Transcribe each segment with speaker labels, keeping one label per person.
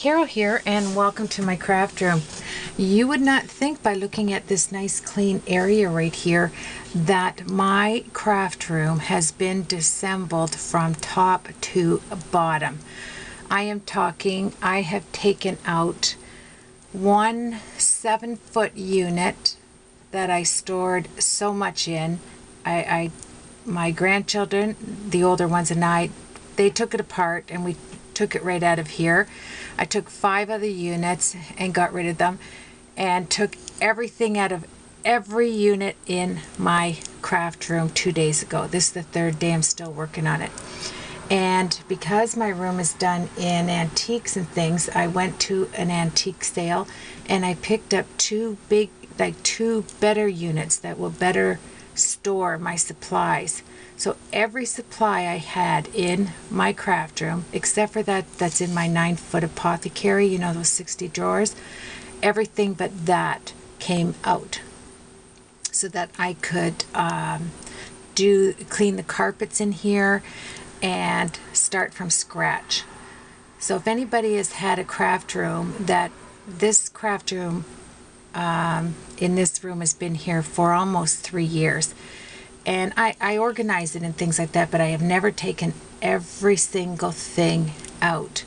Speaker 1: Carol here, and welcome to my craft room. You would not think by looking at this nice clean area right here that my craft room has been disassembled from top to bottom. I am talking, I have taken out one 7-foot unit that I stored so much in. My grandchildren, the older ones, and they took it apart and we took it right out of here. I took 5 other units and got rid of them and took everything out of every unit in my craft room 2 days ago. This is the 3rd day I'm still working on it. And because my room is done in antiques and things, I went to an antique sale and I picked up 2 better units that will better store my supplies. So every supply I had in my craft room, except for that's in my 9-foot apothecary, you know, those 60 drawers, everything but that came out so that I could clean the carpets in here and start from scratch. So if anybody has had a craft room, this craft room in this room has been here for almost 3 years. And I organize it and things like that, but I have never taken every single thing out.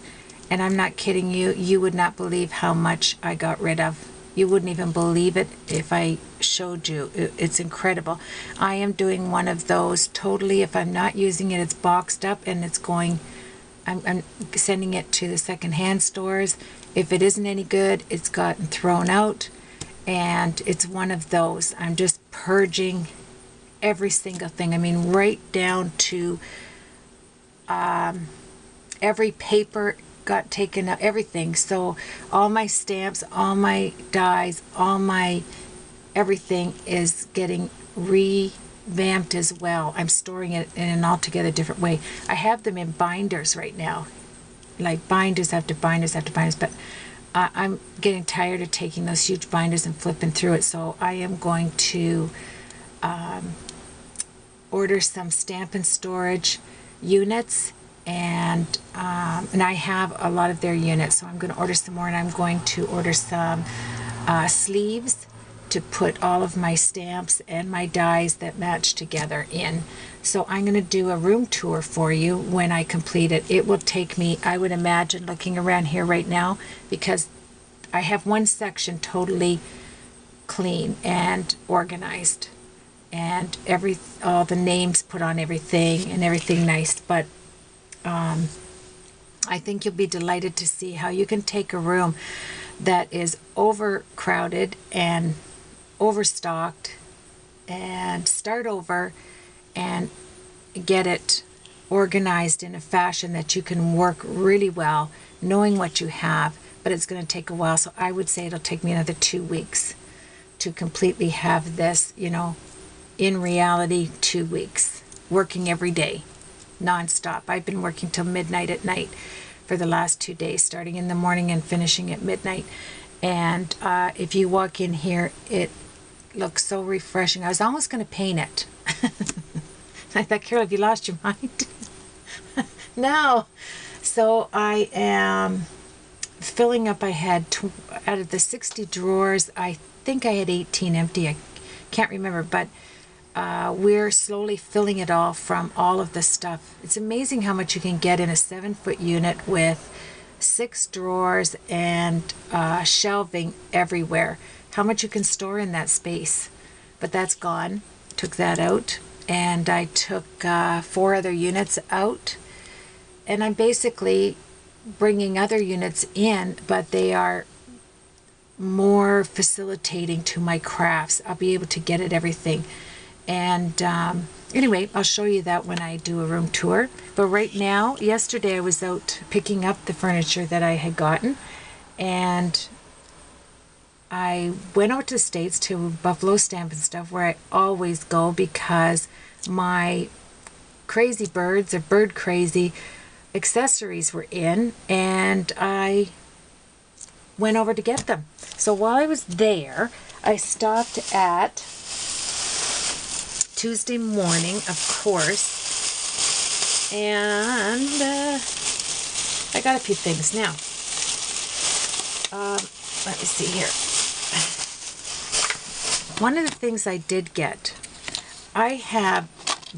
Speaker 1: And I'm not kidding you. You would not believe how much I got rid of. You wouldn't even believe it if I showed you. It's incredible. I am doing one of those totally. If I'm not using it, it's boxed up and it's going, I'm sending it to the secondhand stores. If it isn't any good, it's gotten thrown out. And it's one of those. I'm just purging every single thing. I mean, right down to every paper got taken out, everything. So all my stamps, all my dies, all my everything is getting revamped as well. I'm storing it in an altogether different way. I have them in binders right now, like binders after binders after binders, but I'm getting tired of taking those huge binders and flipping through it. So I am going to order some stamp and storage units, and I have a lot of their units, so I'm going to order some more, and I'm going to order some sleeves to put all of my stamps and my dies that match together in. So I'm going to do a room tour for you when I complete it. It will take me, I would imagine, looking around here right now, because I have one section totally clean and organized, and all the names put on everything and everything nice. But I think you'll be delighted to see how you can take a room that is overcrowded and overstocked and start over and get it organized in a fashion that you can work really well, knowing what you have. But it's going to take a while, so I would say it'll take me another 2 weeks to completely have this, you know, in reality, 2 weeks, working every day, non-stop. I've been working till midnight at night for the last 2 days, starting in the morning and finishing at midnight. And if you walk in here, it looks so refreshing. I was almost going to paint it. I thought, Carol, have you lost your mind? No. So I am filling up. I had, out of the 60 drawers, I think I had 18 empty. I can't remember, but we're slowly filling it all from all of the stuff. It's amazing how much you can get in a 7-foot unit with 6 drawers and shelving everywhere. How much you can store in that space. But that's gone. Took that out. And I took 4 other units out. And I'm basically bringing other units in, but they are more facilitating to my crafts. I'll be able to get at everything. And anyway, I'll show you that when I do a room tour. But right now, yesterday I was out picking up the furniture that I had gotten, and I went out to the States to Buffalo Stamp and Stuff, where I always go because my crazy birds, or bird crazy accessories were in, and I went over to get them. So while I was there, I stopped at Tuesday morning, of course, and I got a few things now. Let me see here. One of the things I did get, I have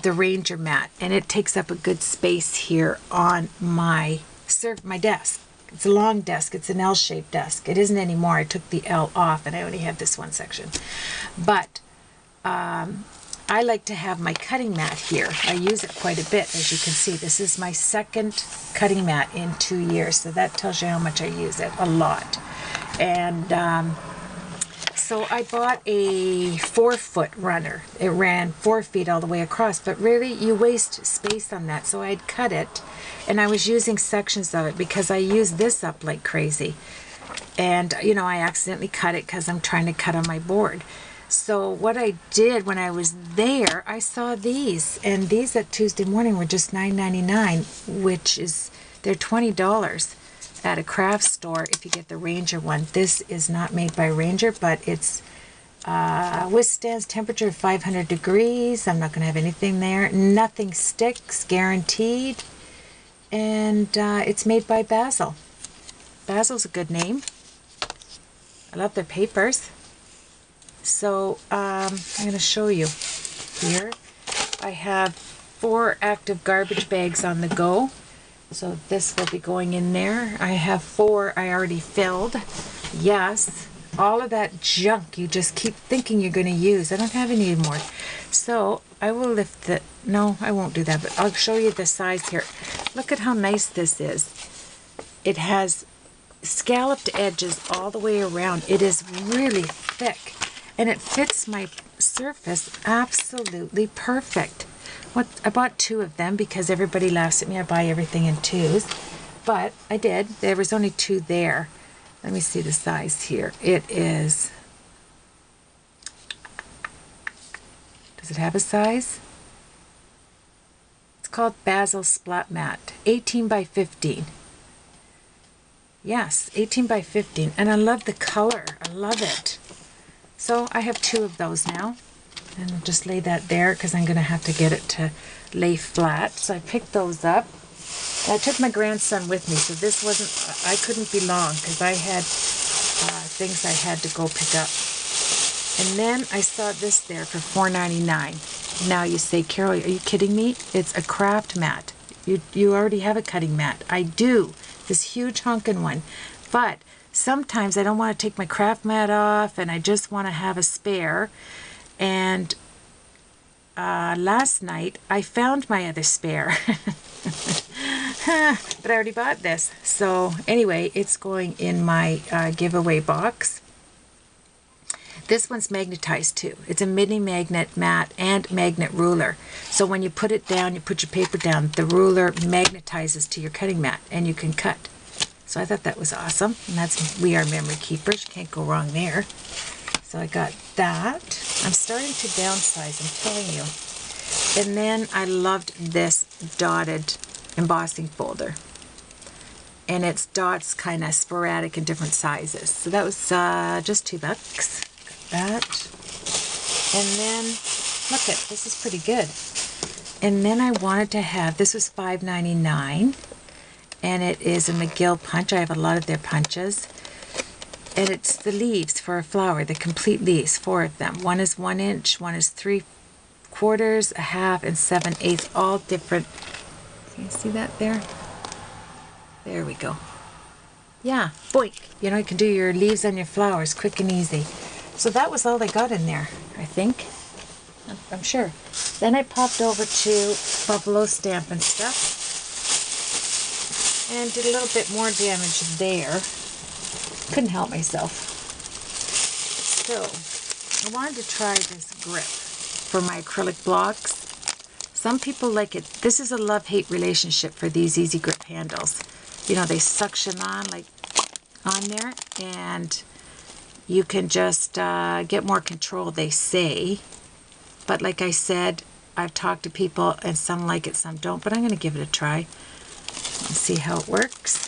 Speaker 1: the Ranger mat, and it takes up a good space here on my desk. It's a long desk. It's an L-shaped desk. It isn't anymore. I took the L off, and I only have this one section. But I like to have my cutting mat here. I use it quite a bit, as you can see. This is my second cutting mat in 2 years, so that tells you how much I use it. A lot. And so I bought a 4-foot runner. It ran 4 feet all the way across, but really you waste space on that. So I'd cut it, and I was using sections of it because I use this up like crazy. And, you know, I accidentally cut it because I'm trying to cut on my board. So what I did when I was there, I saw these, and these at Tuesday morning were just $9.99, which is, they're $20 at a craft store if you get the Ranger one. This is not made by Ranger, but it's withstands temperature of 500 degrees. I'm not going to have anything there. Nothing sticks, guaranteed. And it's made by Basil. Basil's a good name. I love their papers. So I'm going to show you here. I have 4 active garbage bags on the go. So this will be going in there. I have 4 I already filled. Yes, all of that junk you just keep thinking you're going to use. I don't have any anymore. So I will lift it. No, I won't do that, but I'll show you the size here. Look at how nice this is. It has scalloped edges all the way around. It is really thick, and it fits my surface absolutely perfect. I bought 2 of them because everybody laughs at me. I buy everything in 2s, but I did. There was only 2 there. Let me see the size here. It is, does it have a size? It's called Basil Splat Mat, 18 by 15. Yes, 18 by 15, and I love the color. I love it. So I have 2 of those now, and I'll just lay that there because I'm going to have to get it to lay flat. So I picked those up. I took my grandson with me, so this wasn't, I couldn't be long because I had things I had to go pick up. And then I saw this there for $4.99. Now you say, Carol, are you kidding me? It's a craft mat. You already have a cutting mat. I do, this huge honkin' one. But sometimes I don't want to take my craft mat off and I just want to have a spare. And last night I found my other spare. But I already bought this. So anyway, it's going in my giveaway box. This one's magnetized too. It's a mini magnet mat and magnet ruler. So when you put it down, you put your paper down, the ruler magnetizes to your cutting mat and you can cut. So I thought that was awesome. And that's, we are memory keepers. You can't go wrong there. So I got that. I'm starting to downsize, I'm telling you. And then I loved this dotted embossing folder. And it's dots kind of sporadic in different sizes. So that was just $2. Got that. And then, look at, this is pretty good. And then I wanted to have, this was $5.99. And it is a McGill punch. I have a lot of their punches. And it's the leaves for a flower, the complete leaves, 4 of them. One is 1 inch, one is 3/4, 1/2, and 7/8, all different. Can you see that there? There we go. Yeah, boink. You know, you can do your leaves on your flowers quick and easy. So that was all they got in there, I think. I'm sure. Then I popped over to Buffalo Stampin' Stuff and did a little bit more damage there. Couldn't help myself. So, I wanted to try this grip for my acrylic blocks. Some people like it. This is a love-hate relationship for these easy grip handles. You know, they suction on like on there, and you can just get more control, they say. But like I said, I've talked to people and some like it, some don't, but I'm going to give it a try and see how it works.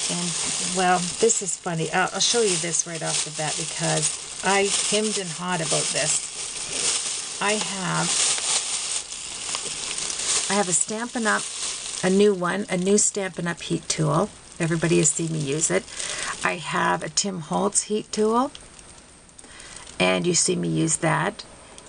Speaker 1: And, well, this is funny. I'll show you this right off the bat because I hemmed and hawed about this. I have a Stampin' Up, a new one, a new Stampin' Up heat tool. Everybody has seen me use it. I have a Tim Holtz heat tool, and you see me use that.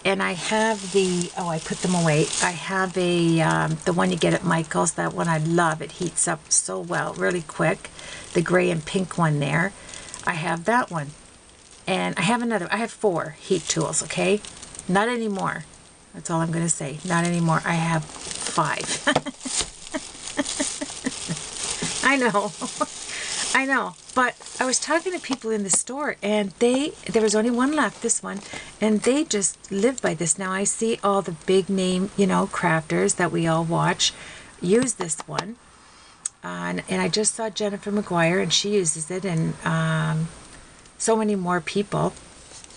Speaker 1: And I have the, oh, I put them away. I have the one you get at Michael's. That one I love. It heats up so well, really quick. The gray and pink one there. I have that one. And I have another. I have 4 heat tools, okay? Not anymore. That's all I'm going to say. Not anymore. I have 5. I know. I know. But I was talking to people in the store, and there was only one left, this one, and they just live by this. Now I see all the big name, you know, crafters that we all watch use this one. And I just saw Jennifer McGuire, and she uses it, and so many more people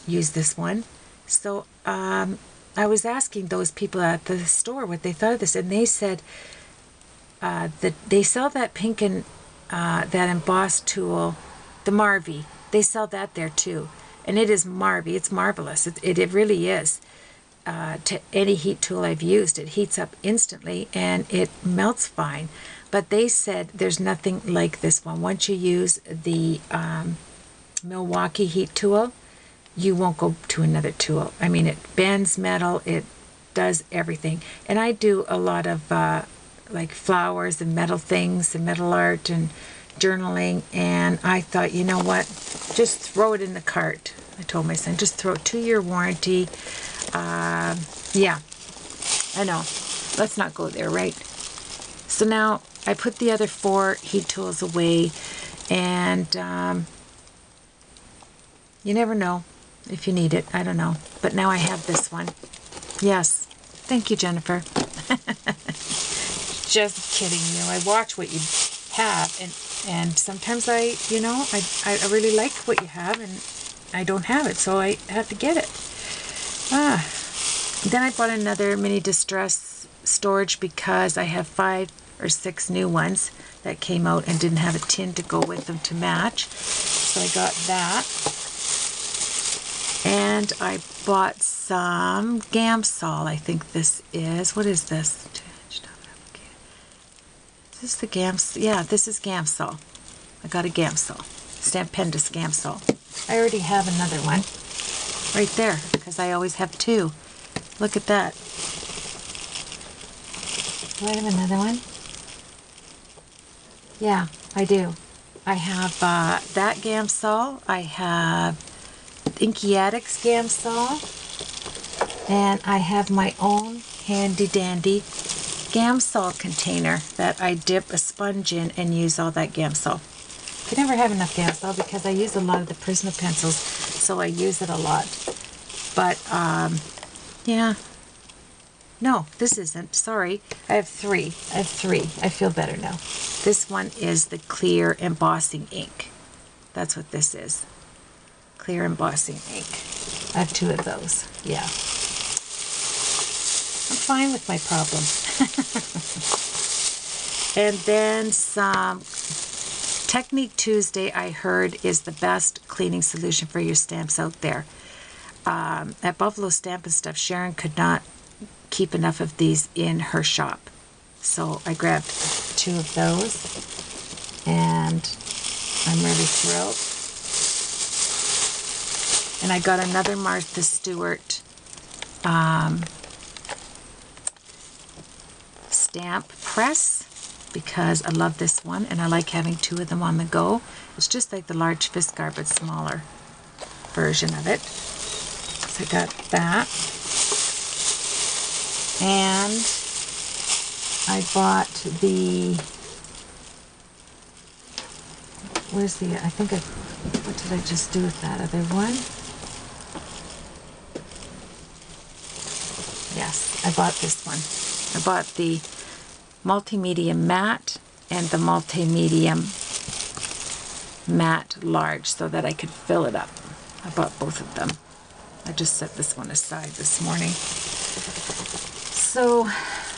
Speaker 1: use this one. So I was asking those people at the store what they thought of this, and they said that they sell that pink and that embossed tool, the Marvy. They sell that there too, and it is Marvy. It's marvelous. It really is. To any heat tool I've used, it heats up instantly and it melts fine. But they said there's nothing like this one. Once you use the Milwaukee heat tool, you won't go to another tool. I mean, it bends metal, it does everything. And I do a lot of like flowers and metal things and metal art and journaling, and I thought, you know what, just throw it in the cart. I told my son, just throw it, 2-year warranty. Yeah, I know, let's not go there, right? So now I put the other 4 heat tools away, and you never know if you need it. I don't know. But now I have this one. Yes. Thank you, Jennifer. Just kidding you. I watch what you have, and sometimes I really like what you have, and I don't have it, so I have to get it. Then I bought another mini distress storage because I have 5 or 6 new ones that came out and didn't have a tin to go with them to match. So I got that. And I bought some Gamsol, I think this is. What is this? Is this the Gamsol? Yeah, this is Gamsol. I got a Gamsol. Stampendous Gamsol. I already have another one right there because I always have 2. Look at that. Do I have another one? Yeah, I do. I have that Gamsol. I have Inky Addicts Gamsol. And I have my own handy dandy Gamsol container that I dip a sponge in and use all that Gamsol. I never have enough Gamsol because I use a lot of the Prisma pencils, so I use it a lot. But, yeah. No, this isn't. Sorry. I have 3. I feel better now. This one is the clear embossing ink. That's what this is. Clear embossing ink. I have 2 of those. Yeah. I'm fine with my problem. And then some Technique Tuesday, I heard, is the best cleaning solution for your stamps out there. At Buffalo Stamp and Stuff, Sharon could not keep enough of these in her shop. So I grabbed 2 of those, and I'm really thrilled. And I got another Martha Stewart stamp press because I love this one and I like having 2 of them on the go. It's just like the large Fiskar but smaller version of it. So I got that. And I bought the, where's the, I think what did I just do with that other one? Yes, I bought this one. I bought the multimedia matte and the multimedia matte large so that I could fill it up. I bought both of them. I just set this one aside this morning. So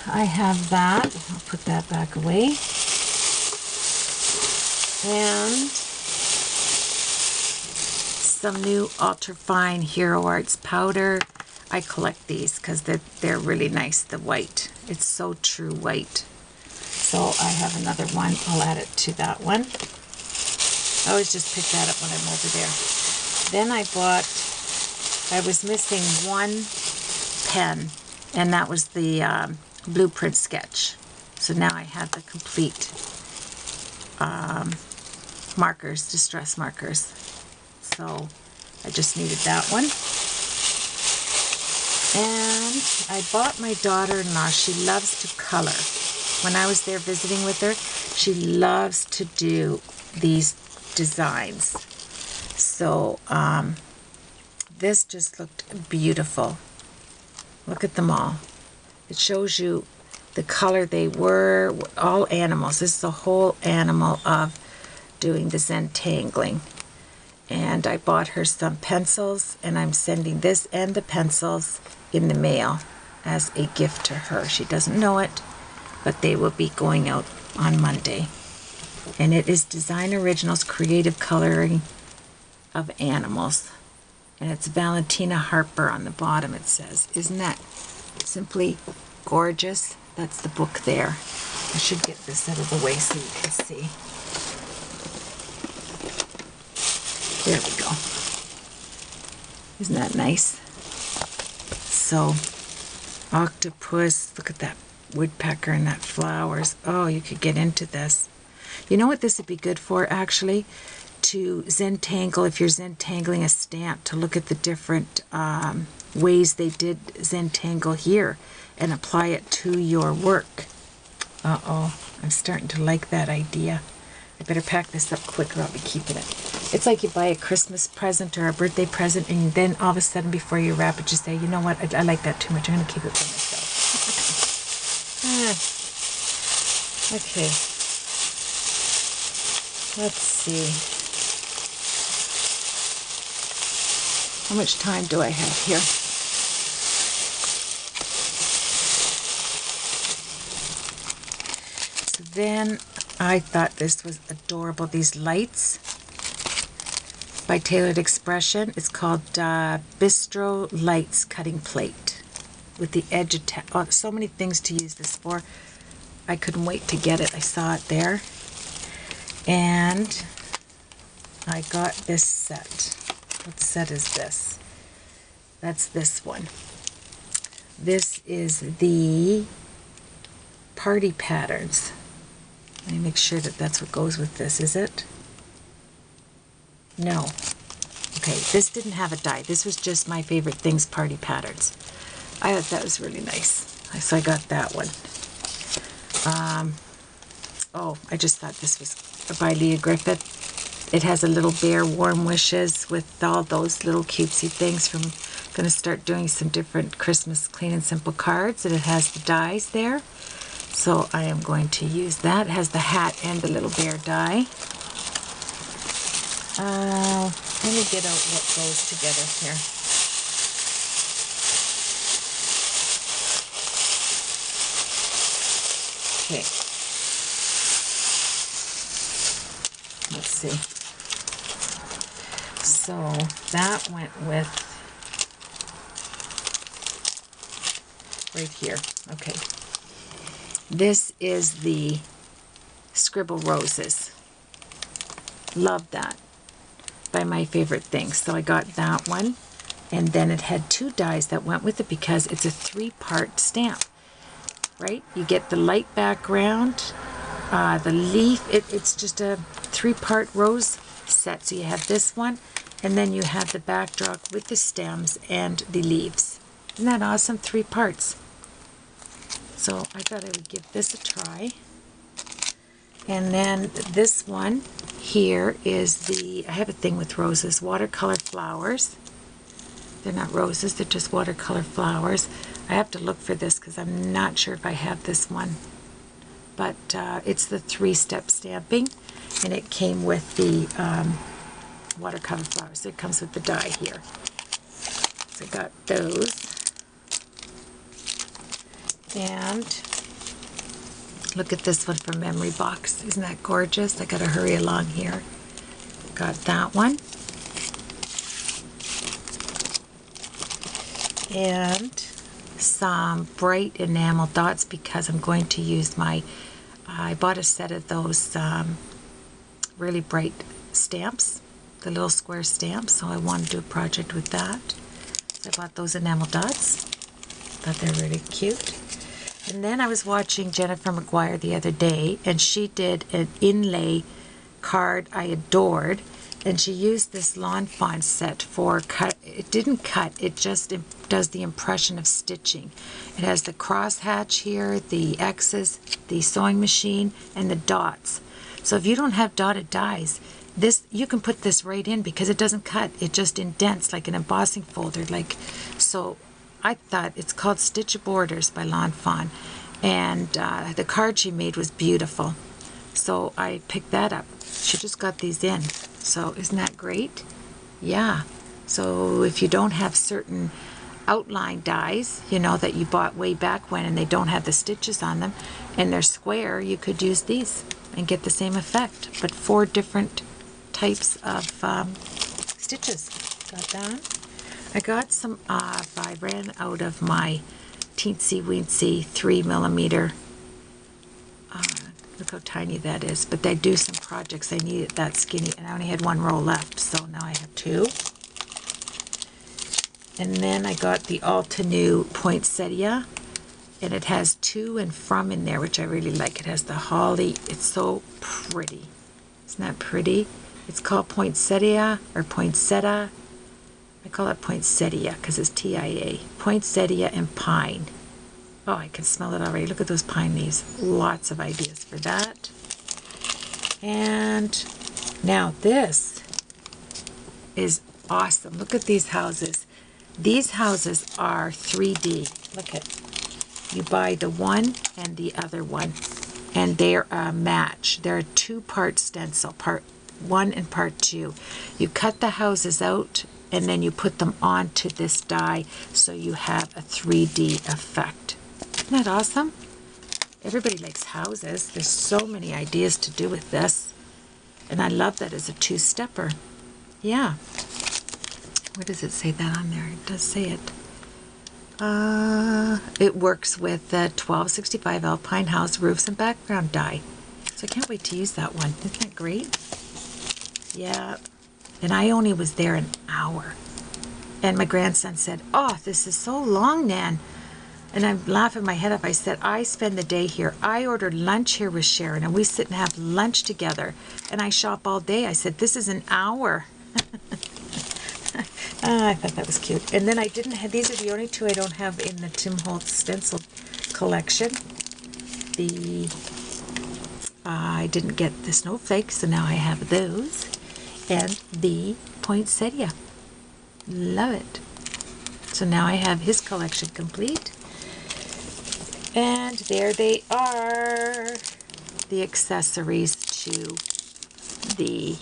Speaker 1: I have that. I'll put that back away. And some new ultra fine Hero Arts powder. I collect these because they're really nice, the white. It's so true white. So I have another one. I'll add it to that one. I always just pick that up when I'm over there. Then I was missing one pen, and that was the blueprint sketch. So now I have the complete markers, distress markers. So I just needed that one. And I bought my daughter-in-law, she loves to color. When I was there visiting with her, she loves to do these designs. So this just looked beautiful. Look at them all. It shows you the color they were, all animals. This is a whole animal of doing the Zentangling. And I bought her some pencils, and I'm sending this and the pencils in the mail as a gift to her. She doesn't know it, but they will be going out on Monday. And it is Design Originals Creative Coloring of Animals. And it's Valentina Harper on the bottom, it says. Isn't that simply gorgeous? That's the book there. I should get this out of the way so you can see. There we go. Isn't that nice? So, octopus, look at that woodpecker and that flowers. Oh, you could get into this. You know what this would be good for, actually? To Zentangle, if you're Zentangling a stamp, to look at the different ways they did Zentangle here and apply it to your work. Uh-oh, I'm starting to like that idea. I better pack this up quick or I'll be keeping it. It's like you buy a Christmas present or a birthday present, and then all of a sudden before you wrap it, you say, you know what, I like that too much. I'm going to keep it for myself. Okay. Let's see. How much time do I have here? So then I thought this was adorable. These lights by Tailored Expression. It's called Bistro Lights Cutting Plate with the edge attached. Oh, so many things to use this for. I couldn't wait to get it. I saw it there. And I got this set. What set is this? That's this one. This is the Party Patterns. Let me make sure that that's what goes with this, is it? No. Okay, this didn't have a die. This was just My Favorite Things Party Patterns. I thought that was really nice. So I got that one. Oh, I just thought this was by Leah Griffith. It has a little bear, Warm Wishes, with all those little cutesy things from, going to start doing some different Christmas clean and simple cards, and it has the dies there. So I am going to use that. It has the hat and the little bear die. Let me get out what goes together here. Okay. Let's see. So that went with right here. Okay. This is the Scribble Roses. Love that. By My Favorite Things. So I got that one. And then it had two dies that went with it because it's a 3-part stamp. Right? You get the light background, the leaf. It's just a 3-part rose set. So you have this one, and then you have the backdrop with the stems and the leaves. Isn't that awesome? 3 parts. So I thought I would give this a try. And then this one here is the, I have a thing with roses, watercolor flowers. They're not roses, they're just watercolor flowers. I have to look for this because I'm not sure if I have this one. But it's the 3-step stamping, and it came with the watercolor flowers. So it comes with the die here. So I got those. And look at this one from Memory Box. Isn't that gorgeous? I gotta hurry along here. Got that one. And some bright enamel dots because I'm going to use my, I bought a set of those really bright stamps, the little square stamps, so I wanted to do a project with that. So I bought those enamel dots. Thought they were really cute. And then I was watching Jennifer McGuire the other day, and she did an inlay card I adored, and she used this lawn fawn set for cut. It didn't cut, it just does the impression of stitching. It has the cross hatch here, the X's, the sewing machine, and the dots. So if you don't have dotted dies, this, you can put this right in because it doesn't cut. It just indents like an embossing folder. So I thought it's called Stitch Borders by Lawn Fawn, and the card she made was beautiful. So I picked that up. She just got these in. So isn't that great? Yeah. So if you don't have certain outline dies, you know, that you bought way back when and they don't have the stitches on them and they're square, you could use these and get the same effect, but 4 different types of stitches. Got that. I got some, I ran out of my teensy weensy 3mm. Look how tiny that is, but they do some projects. I needed that skinny, and I only had 1 roll left, so now I have 2. And then I got the Altenew poinsettia, and it has to and from in there, which I really like. It has the holly. It's so pretty. Isn't that pretty? It's called poinsettia or poinsettia. I call it poinsettia because it's TIA. Poinsettia and pine. Oh, I can smell it already. Look at those pine leaves. Lots of ideas for that. And now this is awesome. Look at these houses. These houses are 3D. Look at, you buy the one and the other one, and they're a match. They're a 2-part stencil, part 1 and part 2. You cut the houses out and then you put them onto this die so you have a 3D effect. Isn't that awesome? Everybody likes houses. There's so many ideas to do with this. And I love that as a 2-stepper. Yeah. Where does it say that on there? It does say it. It works with the 1265 Alpine House roofs and background die. So I can't wait to use that one. Isn't that great? Yeah. And I only was there an hour. And my grandson said, "Oh, this is so long, Nan." And I'm laughing my head off. I said, "I spend the day here. I ordered lunch here with Sharon, and we sit and have lunch together. And I shop all day." I said, "This is an hour." I thought that was cute. And then I didn't have, these are the only 2 I don't have in the Tim Holtz stencil collection. I didn't get the snowflakes, so now I have those. And the poinsettia. Love it. So now I have his collection complete. And there they are, the accessories to the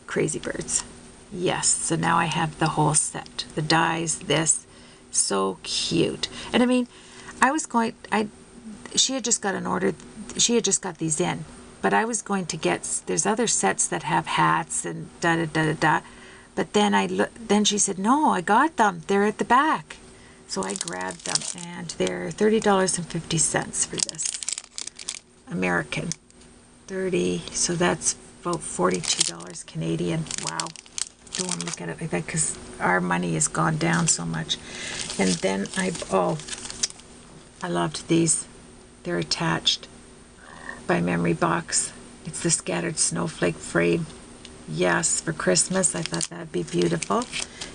Speaker 1: Crazy Birds. Yes, so now I have the whole set. The dies, this, so cute. And I mean, she had just got an order, she had just got these in, but I was going to get, there's other sets that have hats and da-da-da-da-da, but then she said, "No, I got them, they're at the back." So I grabbed them, and they're $30.50 for this. American. 30, so that's about $42 Canadian. Wow. Don't want to look at it like that because our money has gone down so much. And then I loved these. They're attached by Memory Box. It's the scattered snowflake frame. Yes, for Christmas, I thought that'd be beautiful.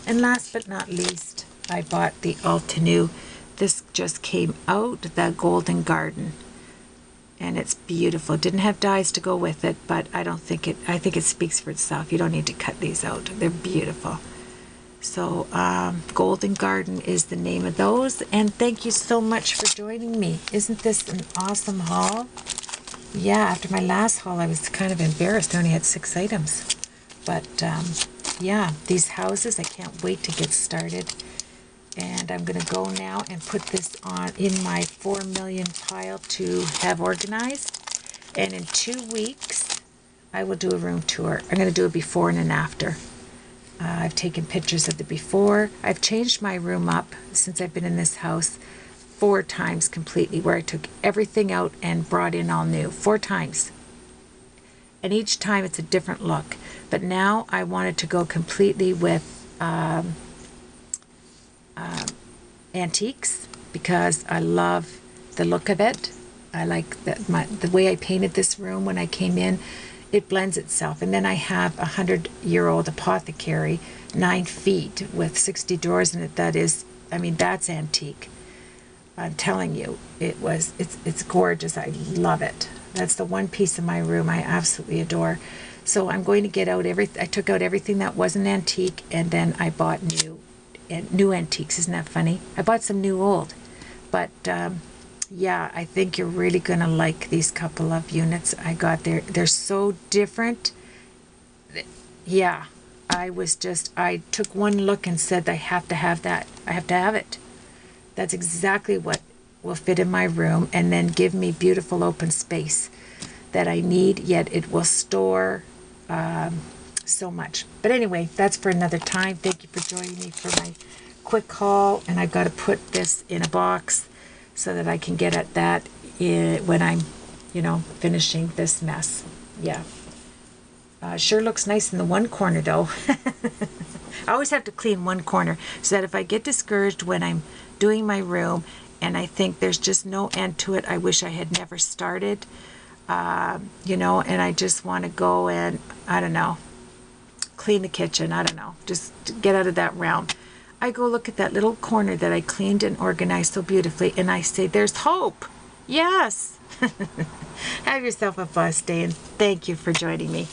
Speaker 1: And last but not least, I bought the Altenew. This just came out, the Golden Garden. And it's beautiful. Didn't have dies to go with it, but I think it speaks for itself. You don't need to cut these out. They're beautiful. So Golden Garden is the name of those. And thank you so much for joining me. Isn't this an awesome haul? Yeah, after my last haul, I was kind of embarrassed. I only had 6 items. But yeah, these houses, I can't wait to get started. And I'm going to go now and put this on in my 4 million pile to have organized. And in 2 weeks, I will do a room tour. I'm going to do a before and an after. I've taken pictures of the before. I've changed my room up since I've been in this house 4 times completely, where I took everything out and brought in all new. 4 times. and each time it's a different look. But now I wanted to go completely with antiques because I love the look of it. I like the way I painted this room when I came in. It blends itself. And then I have a 100-year-old apothecary, 9 feet with 60 drawers in it. That is, I mean, that's antique. I'm telling you, it's gorgeous. I love it. That's the one piece of my room I absolutely adore. So I'm going to get out I took out everything that wasn't antique, and then I bought new antiques. Isn't that funny? I bought some new old. But yeah, I think you're really going to like these couple of units I got there. They're so different. Yeah, I took one look and said, I have to have that. I have to have it. That's exactly what will fit in my room and then give me beautiful open space that I need, yet it will store so much. But anyway, that's for another time. Thank you for joining me for my quick haul, and I've got to put this in a box so that I can get at that when I'm, finishing this mess. Yeah. Sure looks nice in the one corner, though. I always have to clean one corner so that if I get discouraged when I'm doing my room and I think there's just no end to it, I wish I had never started, and I just want to go and, I don't know, clean the kitchen. I don't know, just get out of that realm. I go look at that little corner that I cleaned and organized so beautifully, and I say, there's hope. Yes. Have yourself a blessed day, and thank you for joining me.